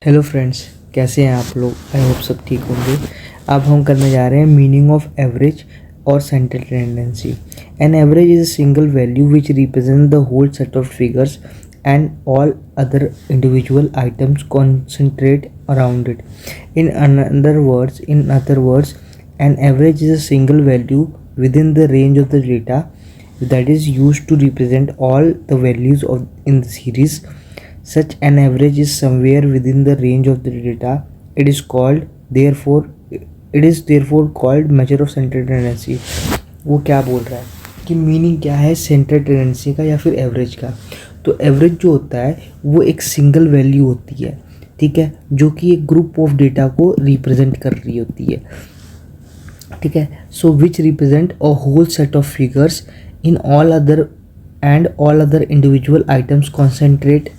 Hello friends, कैसे हैं आप लोग। आई होप सब ठीक होंगे। अब हम करने जा रहे हैं मीनिंग ऑफ एवरेज और central tendency. An average is a single value which represent the whole set of figures and all other individual items concentrate around it. In other words, an average is a single value within the range of the data that is used to represent all the values in the series. Such an average is somewhere within the range of the data. It is therefore called measure of central tendency. वो क्या बोल रहा है कि meaning क्या है central tendency का या फिर एवरेज का। तो एवरेज जो होता है वो एक सिंगल वैल्यू होती है, ठीक है, जो कि एक ग्रुप ऑफ डेटा को रिप्रेजेंट कर रही होती है, ठीक है। So which represent a whole set of figures in all other individual items concentrate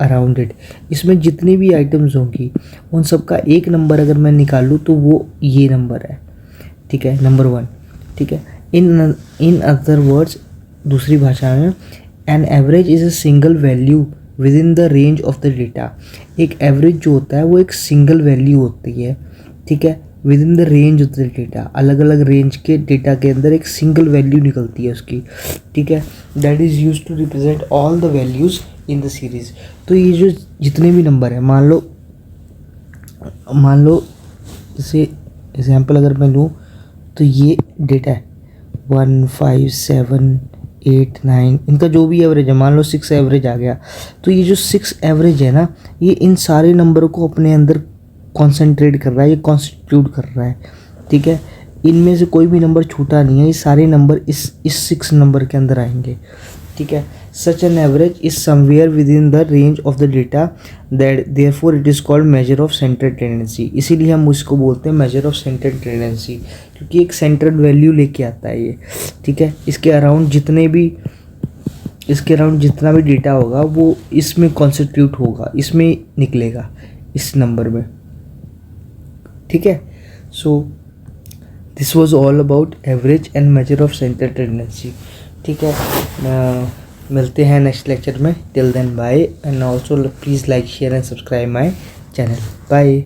around it. इसमें जितनी भी आइटम्स होंगी उन सब का एक नंबर अगर मैं निकालूँ तो वो ये नंबर है, ठीक है, नंबर 1, ठीक है। इन अदर वर्ड्स, दूसरी भाषा में, an average is a single value with in the range of the data. एक एवरेज जो होता है वो एक सिंगल वैल्यू होती है, ठीक है, with in the range of the data. अलग अलग रेंज के डेटा के अंदर एक सिंगल वैल्यू निकलती है उसकी, ठीक है, that is use to represent all the values in the series. तो ये जो जितने भी नंबर है, मान लो जैसे एग्जाम्पल अगर मैं लूँ तो ये डेटा है 1, 5, 7, 8, 9, इनका जो भी एवरेज है, मान लो 6 एवरेज आ गया। तो ये जो 6 एवरेज है ना, ये इन सारे नंबरों को अपने अंदर कॉन्सेंट्रेट कर रहा है, ये कॉन्स्टिट्यूट कर रहा है, ठीक है। इनमें से कोई भी नंबर छूटा नहीं है, ये सारे नंबर इस 6 नंबर के अंदर आएंगे, ठीक है। Such an average is somewhere with in the range of the data that therefore it is called major of central tendency. इसीलिए हम उसको बोलते हैं मेजर ऑफ सेंट्रल टेंडेंसी, क्योंकि एक सेंट्रल वैल्यू लेके आता है ये, ठीक है। इसके अराउंड जितना भी डेटा होगा वो इसमें कॉन्स्टिट्यूट होगा, इसमें निकलेगा, इस नंबर में, ठीक है। So this was all about average and measure of central tendency, ठीक है। मिलते हैं नेक्स्ट लेक्चर में। Till then bye, and also please like, share and subscribe my channel. Bye.